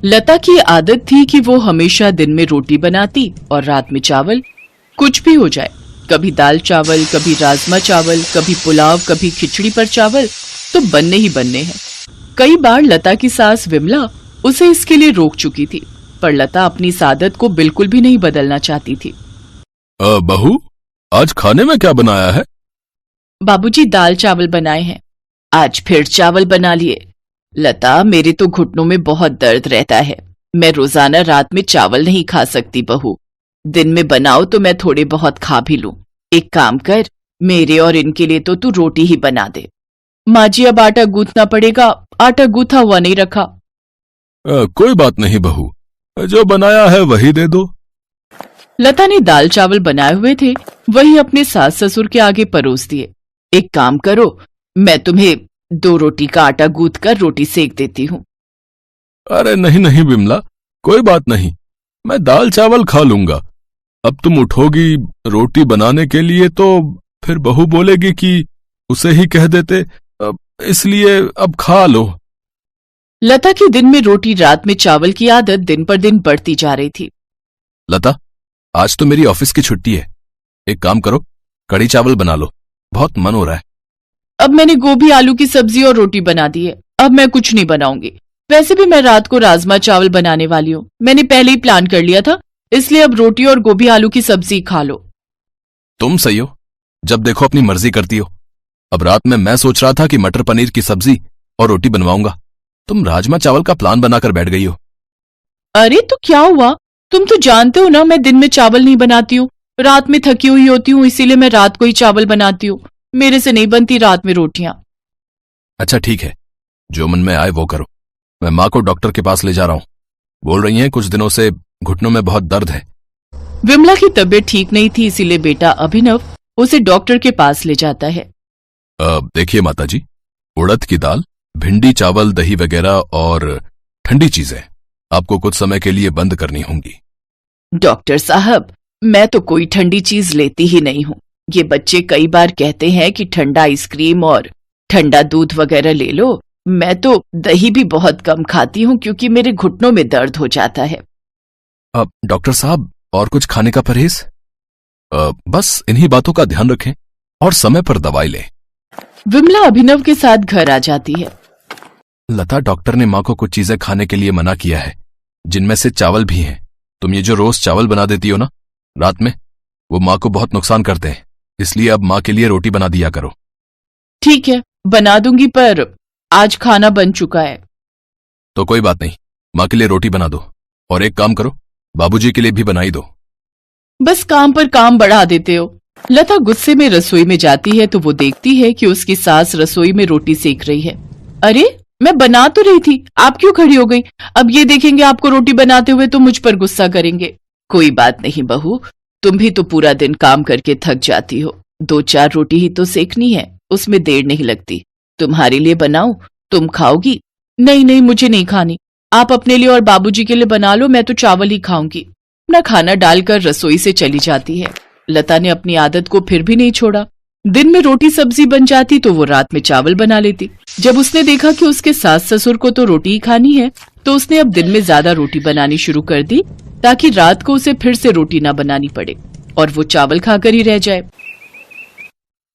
लता की आदत थी कि वो हमेशा दिन में रोटी बनाती और रात में चावल। कुछ भी हो जाए, कभी दाल चावल, कभी राजमा चावल, कभी पुलाव, कभी खिचड़ी पर चावल तो बनने ही बनने हैं। कई बार लता की सास विमला उसे इसके लिए रोक चुकी थी, पर लता अपनी इस आदत को बिल्कुल भी नहीं बदलना चाहती थी। बहू, आज खाने में क्या बनाया है? बाबूजी दाल चावल बनाए हैं। आज फिर चावल बना लिए। लता, मेरे तो घुटनों में बहुत दर्द रहता है। मैं रोजाना रात में चावल नहीं खा सकती बहू। दिन में बनाओ तो मैं थोड़े बहुत खा भी लूं। एक काम कर, मेरे और इनके लिए तो तू रोटी ही बना दे। माँ जी, अब आटा गूंथना पड़ेगा। आटा गूंथा हुआ नहीं रखा। कोई बात नहीं बहू, जो बनाया है वही दे दो। लता ने दाल चावल बनाए हुए थे, वही अपने सास ससुर के आगे परोस दिए। एक काम करो, मैं तुम्हें 2 रोटी का आटा गूंथ कर रोटी सेक देती हूँ। अरे नहीं नहीं विमला, कोई बात नहीं, मैं दाल चावल खा लूंगा। अब तुम उठोगी रोटी बनाने के लिए तो फिर बहू बोलेगी कि उसे ही कह देते, इसलिए अब खा लो। लता की दिन में रोटी रात में चावल की आदत दिन पर दिन बढ़ती जा रही थी। लता, आज तो मेरी ऑफिस की छुट्टी है। एक काम करो, कढ़ी चावल बना लो, बहुत मन हो रहा है। अब मैंने गोभी आलू की सब्जी और रोटी बना दी है। अब मैं कुछ नहीं बनाऊंगी। वैसे भी मैं रात को राजमा चावल बनाने वाली हूँ। मैंने पहले ही प्लान कर लिया था, इसलिए अब रोटी और गोभी आलू की सब्जी खा लो। तुम सही हो, जब देखो अपनी मर्जी करती हो। अब रात में मैं सोच रहा था कि मटर पनीर की सब्जी और रोटी बनवाऊंगा, तुम राजमा चावल का प्लान बनाकर बैठ गई हो। अरे तो क्या हुआ, तुम तो जानते हो ना मैं दिन में चावल नहीं बनाती हूँ। रात में थकी हुई होती हूँ, इसीलिए मैं रात को ही चावल बनाती हूँ। मेरे से नहीं बनती रात में रोटियां। अच्छा ठीक है, जो मन में आए वो करो। मैं माँ को डॉक्टर के पास ले जा रहा हूँ। बोल रही हैं कुछ दिनों से घुटनों में बहुत दर्द है। विमला की तबीयत ठीक नहीं थी, इसीलिए बेटा अभिनव उसे डॉक्टर के पास ले जाता है। देखिए माताजी, उड़द की दाल, भिंडी, चावल, दही वगैरह और ठंडी चीजें आपको कुछ समय के लिए बंद करनी होंगी। डॉक्टर साहब, मैं तो कोई ठंडी चीज लेती ही नहीं हूँ। ये बच्चे कई बार कहते हैं कि ठंडा आइसक्रीम और ठंडा दूध वगैरह ले लो। मैं तो दही भी बहुत कम खाती हूँ क्योंकि मेरे घुटनों में दर्द हो जाता है। अब डॉक्टर साहब, और कुछ खाने का परहेज? बस इन्हीं बातों का ध्यान रखें और समय पर दवाई लें। विमला अभिनव के साथ घर आ जाती है। लता, डॉक्टर ने माँ को कुछ चीजें खाने के लिए मना किया है, जिनमें से चावल भी हैं। तुम ये जो रोज चावल बना देती हो ना रात में, वो माँ को बहुत नुकसान करते हैं, इसलिए अब माँ के लिए रोटी बना दिया करो। ठीक है, बना दूंगी, पर आज खाना बन चुका है। तो कोई बात नहीं, माँ के लिए रोटी बना दो, और एक काम करो, बाबूजी के लिए भी बनाई दो। बस काम पर काम बढ़ा देते हो। लता गुस्से में रसोई में जाती है तो वो देखती है कि उसकी सास रसोई में रोटी सेक रही है। अरे, मैं बना तो रही थी, आप क्यों खड़ी हो गई? अब ये देखेंगे आपको रोटी बनाते हुए तो मुझ पर गुस्सा करेंगे। कोई बात नहीं बहू, तुम भी तो पूरा दिन काम करके थक जाती हो। 2-4 रोटी ही तो सेकनी है, उसमें देर नहीं लगती। तुम्हारे लिए बनाऊं, तुम खाओगी? नहीं नहीं, मुझे नहीं खानी। आप अपने लिए और बाबूजी के लिए बना लो, मैं तो चावल ही खाऊंगी। अपना खाना डालकर रसोई से चली जाती है। लता ने अपनी आदत को फिर भी नहीं छोड़ा। दिन में रोटी सब्जी बन जाती तो वो रात में चावल बना लेती। जब उसने देखा कि उसके सास ससुर को तो रोटी ही खानी है, तो उसने अब दिन में ज्यादा रोटी बनानी शुरू कर दी, ताकि रात को उसे फिर से रोटी ना बनानी पड़े और वो चावल खाकर ही रह जाए।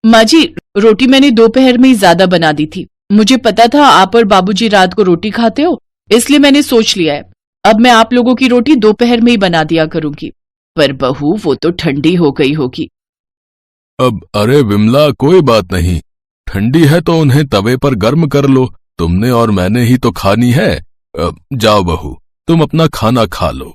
माँ जी, रोटी मैंने दोपहर में ही ज्यादा बना दी थी। मुझे पता था आप और बाबूजी रात को रोटी खाते हो, इसलिए मैंने सोच लिया है अब मैं आप लोगों की रोटी दोपहर में ही बना दिया करूंगी। पर बहू, वो तो ठंडी हो गई होगी। अब अरे विमला, कोई बात नहीं, ठंडी है तो उन्हें तवे पर गर्म कर लो। तुमने और मैंने ही तो खानी है। जाओ बहू, तुम अपना खाना खा लो।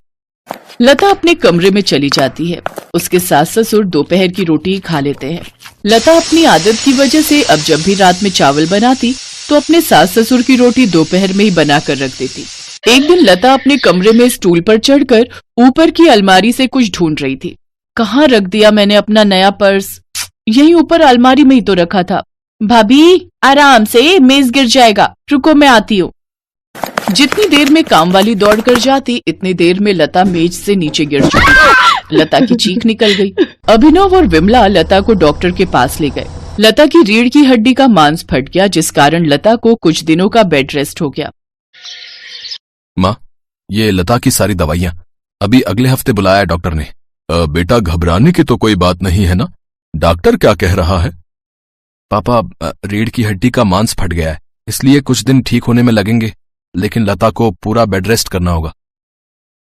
लता अपने कमरे में चली जाती है। उसके सास ससुर दोपहर की रोटी ही खा लेते हैं। लता अपनी आदत की वजह से अब जब भी रात में चावल बनाती तो अपने सास ससुर की रोटी दोपहर में ही बना कर रख देती। एक दिन लता अपने कमरे में स्टूल पर चढ़कर ऊपर की अलमारी से कुछ ढूंढ रही थी। कहाँ रख दिया मैंने अपना नया पर्स? यहीं ऊपर अलमारी में ही तो रखा था। भाभी, आराम से, मेज गिर जाएगा, रुको मैं आती हूँ। जितनी देर में काम वाली दौड़ कर जाती, इतनी देर में लता मेज से नीचे गिर चुकी। लता की चीख निकल गई। अभिनव और विमला लता को डॉक्टर के पास ले गए। लता की रीढ़ की हड्डी का मांस फट गया, जिस कारण लता को कुछ दिनों का बेड रेस्ट हो गया। माँ, ये लता की सारी दवाइयां अभी अगले हफ्ते बुलाया है डॉक्टर ने। बेटा घबराने की तो कोई बात नहीं है ना? डॉक्टर क्या कह रहा है? पापा, रीढ़ की हड्डी का मांस फट गया है, इसलिए कुछ दिन ठीक होने में लगेंगे, लेकिन लता को पूरा बेड रेस्ट करना होगा।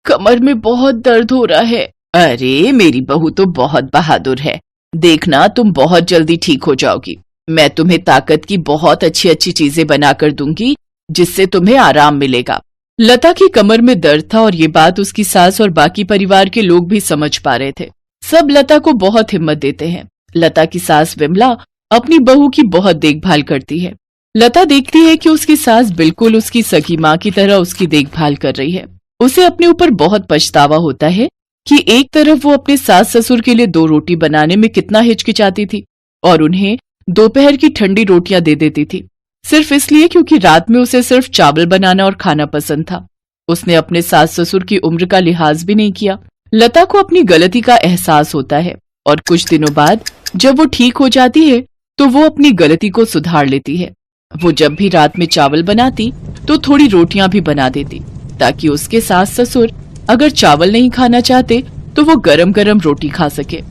कमर में बहुत दर्द हो रहा है। अरे मेरी बहू तो बहुत बहादुर है, देखना तुम बहुत जल्दी ठीक हो जाओगी। मैं तुम्हें ताकत की बहुत अच्छी अच्छी चीजें बनाकर दूंगी जिससे तुम्हें आराम मिलेगा। लता की कमर में दर्द था और ये बात उसकी सास और बाकी परिवार के लोग भी समझ पा रहे थे। सब लता को बहुत हिम्मत देते हैं। लता की सास विमला अपनी बहू की बहुत देखभाल करती है। लता देखती है कि उसकी सास बिल्कुल उसकी सगी माँ की तरह उसकी देखभाल कर रही है। उसे अपने ऊपर बहुत पछतावा होता है कि एक तरफ वो अपने सास ससुर के लिए 2 रोटी बनाने में कितना हिचकिचाती थी और उन्हें दोपहर की ठंडी रोटियां दे देती थी, सिर्फ इसलिए क्योंकि रात में उसे सिर्फ चावल बनाना और खाना पसंद था। उसने अपने सास ससुर की उम्र का लिहाज भी नहीं किया। लता को अपनी गलती का एहसास होता है और कुछ दिनों बाद जब वो ठीक हो जाती है तो वो अपनी गलती को सुधार लेती है। वो जब भी रात में चावल बनाती तो थोड़ी रोटियां भी बना देती ताकि उसके सास ससुर अगर चावल नहीं खाना चाहते तो वो गरम गरम रोटी खा सके।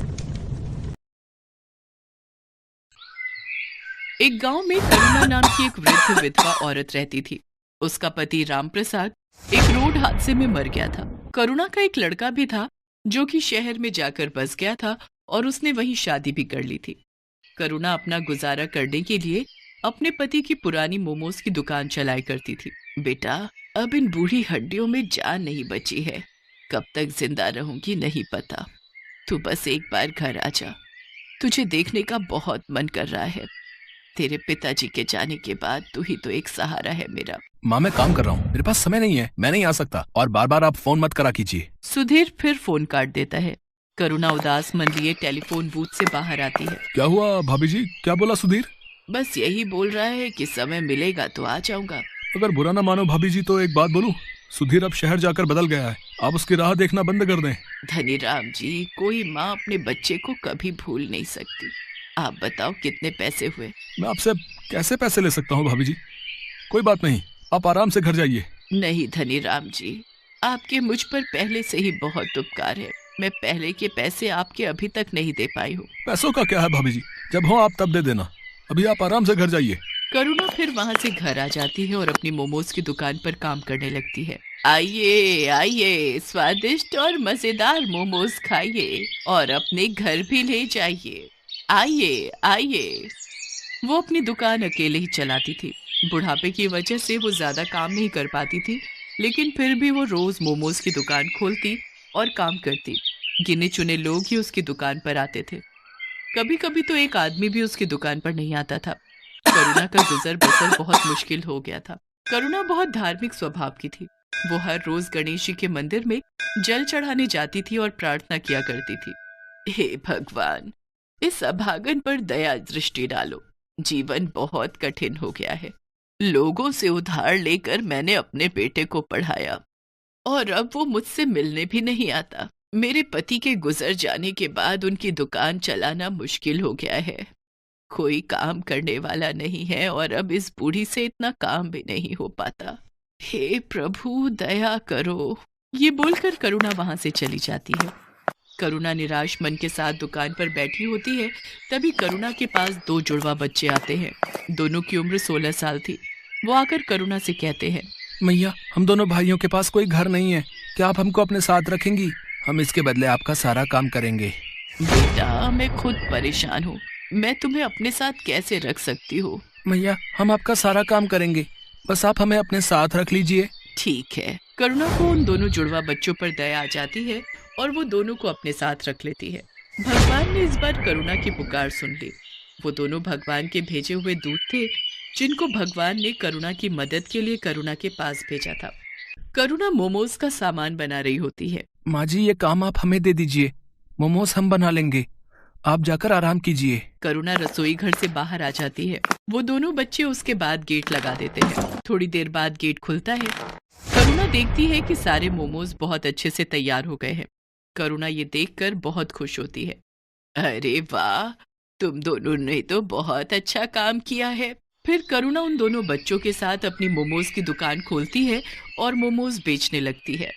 एक गांव में करुणा नाम की एक वृद्ध विधवा औरत रहती थी। उसका पति राम प्रसाद एक रोड हादसे में मर गया था। करुणा का एक लड़का भी था जो कि शहर में जाकर बस गया था और उसने वहीं शादी भी कर ली थी। करुणा अपना गुजारा करने के लिए अपने पति की पुरानी मोमोज की दुकान चलाया करती थी। बेटा, अब इन बूढ़ी हड्डियों में जान नहीं बची है, कब तक जिंदा रहूंगी नहीं पता। तू बस एक बार घर आ जा, तुझे देखने का बहुत मन कर रहा है। तेरे पिताजी के जाने के बाद तू ही तो एक सहारा है मेरा। माँ, मैं काम कर रहा हूँ, मेरे पास समय नहीं है, मैं नहीं आ सकता, और बार बार आप फोन मत करा कीजिए। सुधीर फिर फोन काट देता है। करुणा उदास मन लिए टेलीफोन बूथ से बाहर आती है। क्या हुआ भाभी जी, क्या बोला सुधीर? बस यही बोल रहा है कि समय मिलेगा तो आ जाऊंगा। अगर बुरा ना मानो भाभी जी तो एक बात बोलूं, सुधीर अब शहर जाकर बदल गया है, आप उसकी राह देखना बंद कर दें। धनीराम जी, कोई माँ अपने बच्चे को कभी भूल नहीं सकती। आप बताओ कितने पैसे हुए? मैं आपसे कैसे पैसे ले सकता हूँ भाभी जी? कोई बात नहीं, आप आराम से घर जाइए। नहीं धनीराम जी, आपके मुझ पर पहले से ही बहुत उपकार है। मैं पहले के पैसे आपके अभी तक नहीं दे पाई हूँ। पैसों का क्या है भाभी जी, जब हो आप तब दे देना, अभी आप आराम से घर जाइए। करुणा फिर वहाँ से घर आ जाती है और अपनी मोमोज की दुकान पर काम करने लगती है। आइए आइए, स्वादिष्ट और मजेदार मोमोज खाइए और अपने घर भी ले जाइए। आइए आइए। वो अपनी दुकान अकेले ही चलाती थी। बुढ़ापे की वजह से वो ज्यादा काम नहीं कर पाती थी, लेकिन फिर भी वो रोज मोमोज की दुकान खोलती और काम करती। गिने चुने लोग ही उसकी दुकान पर आते थे। कभी कभी तो एक आदमी भी उसकी दुकान पर नहीं आता था। करुणा का गुजर बसर बहुत मुश्किल हो गया था। करुणा बहुत धार्मिक स्वभाव की थी। वो हर रोज गणेश जी के मंदिर में जल चढ़ाने जाती थी और प्रार्थना किया करती थी, हे भगवान, इस अभागन पर दया दृष्टि डालो। जीवन बहुत कठिन हो गया है। लोगों से उधार लेकर मैंने अपने बेटे को पढ़ाया और अब वो मुझसे मिलने भी नहीं आता। मेरे पति के गुजर जाने के बाद उनकी दुकान चलाना मुश्किल हो गया है। कोई काम करने वाला नहीं है और अब इस बूढ़ी से इतना काम भी नहीं हो पाता। हे प्रभु, दया करो। ये बोलकर करुणा वहां से चली जाती है। करुणा निराश मन के साथ दुकान पर बैठी होती है। तभी करुणा के पास 2 जुड़वा बच्चे आते हैं। दोनों की उम्र 16 साल थी। वो आकर करुणा से कहते हैं, मैया, हम दोनों भाइयों के पास कोई घर नहीं है, क्या आप हमको अपने साथ रखेंगी? हम इसके बदले आपका सारा काम करेंगे। बेटा, मैं खुद परेशान हूँ, मैं तुम्हें अपने साथ कैसे रख सकती हूँ? मैया, हम आपका सारा काम करेंगे, बस आप हमें अपने साथ रख लीजिए। ठीक है। करुणा को उन दोनों जुड़वा बच्चों पर दया आ जाती है और वो दोनों को अपने साथ रख लेती है। भगवान ने इस बार करुणा की पुकार सुन ली। वो दोनों भगवान के भेजे हुए दूत थे, जिनको भगवान ने करुणा की मदद के लिए करुणा के पास भेजा था। करुणा मोमोज का सामान बना रही होती है। माँ जी, ये काम आप हमें दे दीजिए, मोमोज हम बना लेंगे, आप जाकर आराम कीजिए। करुणा रसोई घर से बाहर आ जाती है। वो दोनों बच्चे उसके बाद गेट लगा देते हैं। थोड़ी देर बाद गेट खुलता है। करुणा देखती है कि सारे मोमोज बहुत अच्छे से तैयार हो गए हैं। करुणा ये देखकर बहुत खुश होती है। अरे वाह, तुम दोनों ने तो बहुत अच्छा काम किया है। फिर करुणा उन दोनों बच्चों के साथ अपनी मोमोज की दुकान खोलती है और मोमोज बेचने लगती है।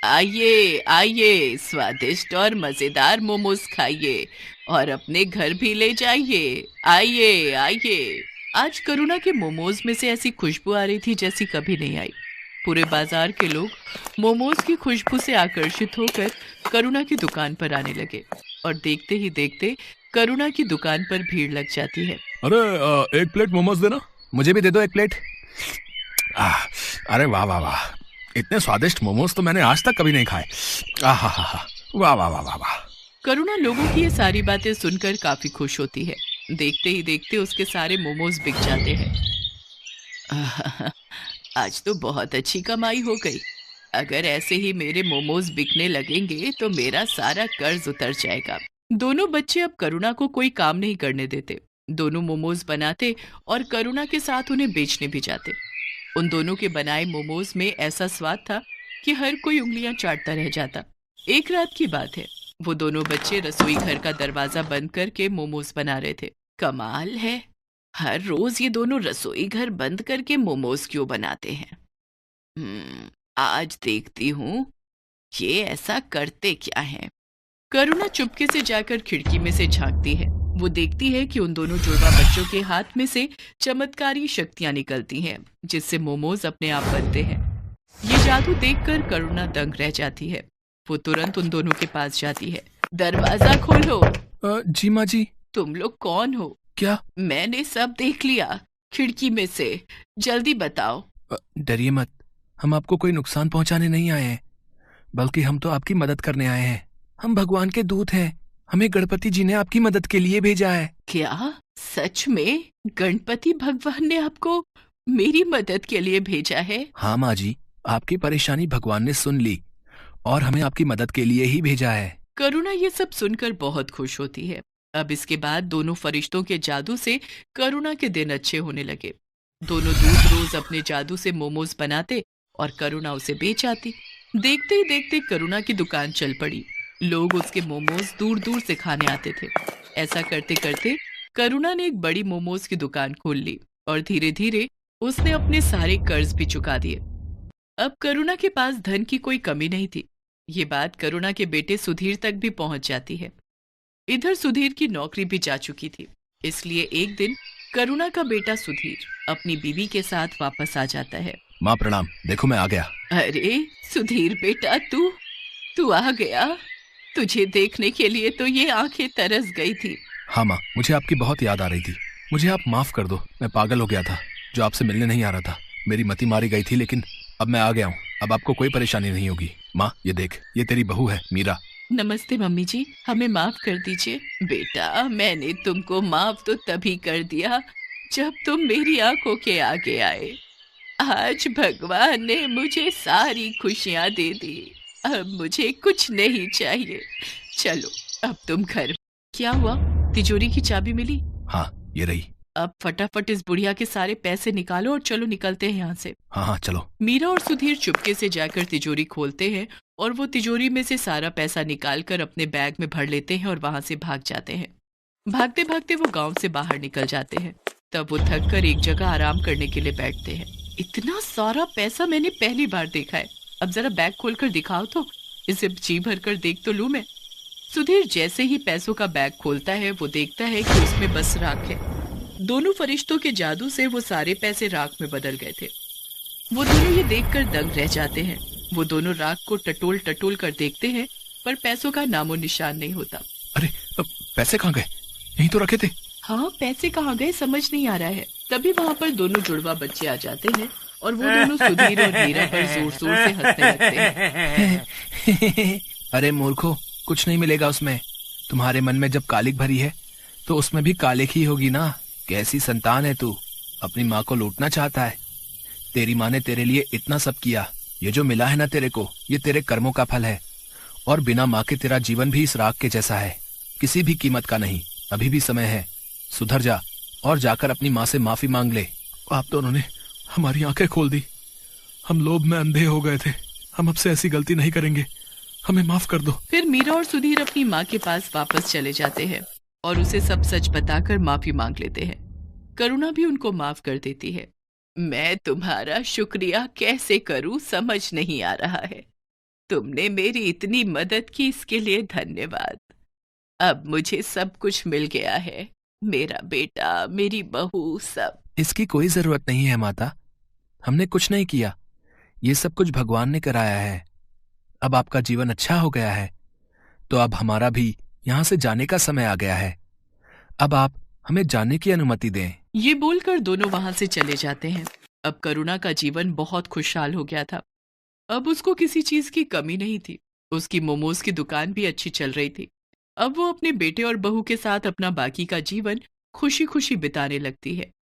आइए आइए, स्वादिष्ट और मजेदार मोमोज खाइए और अपने घर भी ले जाइए। आइए आइए। आज करुणा के मोमोज में से ऐसी खुशबू आ रही थी जैसी कभी नहीं आई। पूरे बाजार के लोग मोमोज की खुशबू से आकर्षित होकर करुणा की दुकान पर आने लगे और देखते ही देखते करुणा की दुकान पर भीड़ लग जाती है। अरे एक प्लेट मोमोज देना। मुझे भी दे दो एक प्लेट। अरे वाह वाह वाह, इतने स्वादिष्ट मोमोज तो मैंने आज तक कभी नहीं खाए। आहा हा हा, वाह वाह वाह वाह वाह। करुणा लोगों की ये सारी बातें सुनकर काफी खुश होती है। देखते ही देखते उसके सारे मोमोज बिक जाते हैं। आज तो बहुत अच्छी कमाई हो गई। अगर ऐसे ही मेरे मोमोज बिकने लगेंगे तो मेरा सारा कर्ज उतर जाएगा। दोनों बच्चे अब करुणा को कोई काम नहीं करने देते। दोनों मोमोज बनाते और करुणा के साथ उन्हें बेचने भी जाते। उन दोनों के बनाए मोमोज में ऐसा स्वाद था कि हर कोई उंगलियां चाटता रह जाता। एक रात की बात है, वो दोनों बच्चे रसोई घर का दरवाजा बंद करके मोमोज बना रहे थे। कमाल है, हर रोज ये दोनों रसोई घर बंद करके मोमोज क्यों बनाते हैं? आज देखती हूँ ये ऐसा करते क्या हैं। करुणा चुपके से जाकर खिड़की में से झांकती है। वो देखती है कि उन दोनों जुड़वा बच्चों के हाथ में से चमत्कारी शक्तियां निकलती हैं, जिससे मोमोज अपने आप बनते हैं। ये जादू देखकर करुणा दंग रह जाती है। वो तुरंत उन दोनों के पास जाती है। दरवाजा खोलो। जी माँ जी। तुम लोग कौन हो? क्या? मैंने सब देख लिया खिड़की में से, जल्दी बताओ। डरिए मत, हम आपको कोई नुकसान पहुंचाने नहीं आए हैं, बल्कि हम तो आपकी मदद करने आए हैं। हम भगवान के दूत हैं। हमें गणपति जी ने आपकी मदद के लिए भेजा है। क्या सच में गणपति भगवान ने आपको मेरी मदद के लिए भेजा है? हाँ माँ जी, आपकी परेशानी भगवान ने सुन ली और हमें आपकी मदद के लिए ही भेजा है। करुणा ये सब सुनकर बहुत खुश होती है। अब इसके बाद दोनों फरिश्तों के जादू से करुणा के दिन अच्छे होने लगे। दोनों दूत रोज अपने जादू से मोमोज बनाते और करुणा उसे बेच आती। देखते ही देखते करुणा की दुकान चल पड़ी। लोग उसके मोमोज दूर दूर से खाने आते थे। ऐसा करते करते करुणा ने एक बड़ी मोमोज की दुकान खोल ली और धीरे धीरे उसने अपने सारे कर्ज भी चुका दिए। अब करुणा के पास धन की कोई कमी नहीं थी। ये बात करुणा के बेटे सुधीर तक भी पहुंच जाती है। इधर सुधीर की नौकरी भी जा चुकी थी, इसलिए एक दिन करुणा का बेटा सुधीर अपनी बीवी के साथ वापस आ जाता है। माँ प्रणाम, देखो मैं आ गया। अरे सुधीर बेटा, तू आ गया। तुझे देखने के लिए तो ये आंखें तरस गई थी। हाँ माँ, मुझे आपकी बहुत याद आ रही थी। मुझे आप माफ कर दो, मैं पागल हो गया था जो आपसे मिलने नहीं आ रहा था। मेरी मति मारी गई थी, लेकिन अब मैं आ गया हूँ। अब आपको कोई परेशानी नहीं होगी। माँ ये देख, ये तेरी बहू है मीरा। नमस्ते मम्मी जी, हमें माफ कर दीजिए। बेटा, मैंने तुमको माफ तो तभी कर दिया जब तुम मेरी आंखों के आगे आए। आज भगवान ने मुझे सारी खुशियां दे दी। अब मुझे कुछ नहीं चाहिए। चलो अब तुम घर। क्या हुआ? तिजोरी की चाबी मिली? हाँ ये रही। अब फटाफट इस बुढ़िया के सारे पैसे निकालो और चलो निकलते हैं यहाँ से। हाँ हाँ चलो। मीरा और सुधीर चुपके से जाकर तिजोरी खोलते हैं और वो तिजोरी में से सारा पैसा निकालकर अपने बैग में भर लेते हैं और वहां से भाग जाते हैं। भागते भागते वो गांव से बाहर निकल जाते हैं। तब वो थक कर एक जगह आराम करने के लिए बैठते हैं। इतना सारा पैसा मैंने पहली बार देखा है। अब जरा बैग खोलकर दिखाओ तो, इसे जी भर कर देख तो लूं मैं। सुधीर जैसे ही पैसों का बैग खोलता है वो देखता है कि उसमें बस राख है। दोनों फरिश्तों के जादू से वो सारे पैसे राख में बदल गए थे। वो दोनों ये देखकर दंग रह जाते हैं। वो दोनों राख को टटोल टटोल कर देखते हैं, पर पैसों का नामो निशान नहीं होता। अरे पैसे कहाँ गए? यहीं तो रखे थे। हाँ, पैसे कहाँ गए समझ नहीं आ रहा है। तभी वहाँ पर दोनों जुड़वा बच्चे आ जाते हैं और वो दोनों सुधीर और मीरा पर जोर जोर से हंसने लगते हैं। अरे मूर्खो, कुछ नहीं मिलेगा उसमें। तुम्हारे मन में जब कालिक भरी है तो उसमें भी कालिक ही होगी ना। कैसी संतान है तू, अपनी माँ को लूटना चाहता है। तेरी माँ ने तेरे लिए इतना सब किया। ये जो मिला है ना तेरे को, ये तेरे कर्मों का फल है। और बिना माँ के तेरा जीवन भी इस राख के जैसा है, किसी भी कीमत का नहीं। अभी भी समय है, सुधर जा और जाकर अपनी माँ से माफी मांग ले। आप दोनों ने हमारी आंखें खोल दी। हम लोभ में अंधे हो गए थे। हम अब से ऐसी गलती नहीं करेंगे, हमें माफ कर दो। फिर मीरा और सुधीर अपनी माँ के पास वापस चले जाते हैं और उसे सब सच बताकर माफी मांग लेते हैं। करुणा भी उनको माफ कर देती है। मैं तुम्हारा शुक्रिया कैसे करूं समझ नहीं आ रहा है। तुमने मेरी इतनी मदद की, इसके लिए धन्यवाद। अब मुझे सब कुछ मिल गया है, मेरा बेटा, मेरी बहू, सब। इसकी कोई जरूरत नहीं है माता, हमने कुछ नहीं किया, ये सब कुछ भगवान ने कराया है। अब आपका जीवन अच्छा हो गया है, तो अब हमारा भी यहां से जाने का समय आ गया है। अब आप हमें जाने की अनुमति दें। ये बोलकर दोनों वहां से चले जाते हैं। अब करुणा का जीवन बहुत खुशहाल हो गया था। अब उसको किसी चीज की कमी नहीं थी। उसकी मोमोज की दुकान भी अच्छी चल रही थी। अब वो अपने बेटे और बहू के साथ अपना बाकी का जीवन खुशी खुशी बिताने लगती है।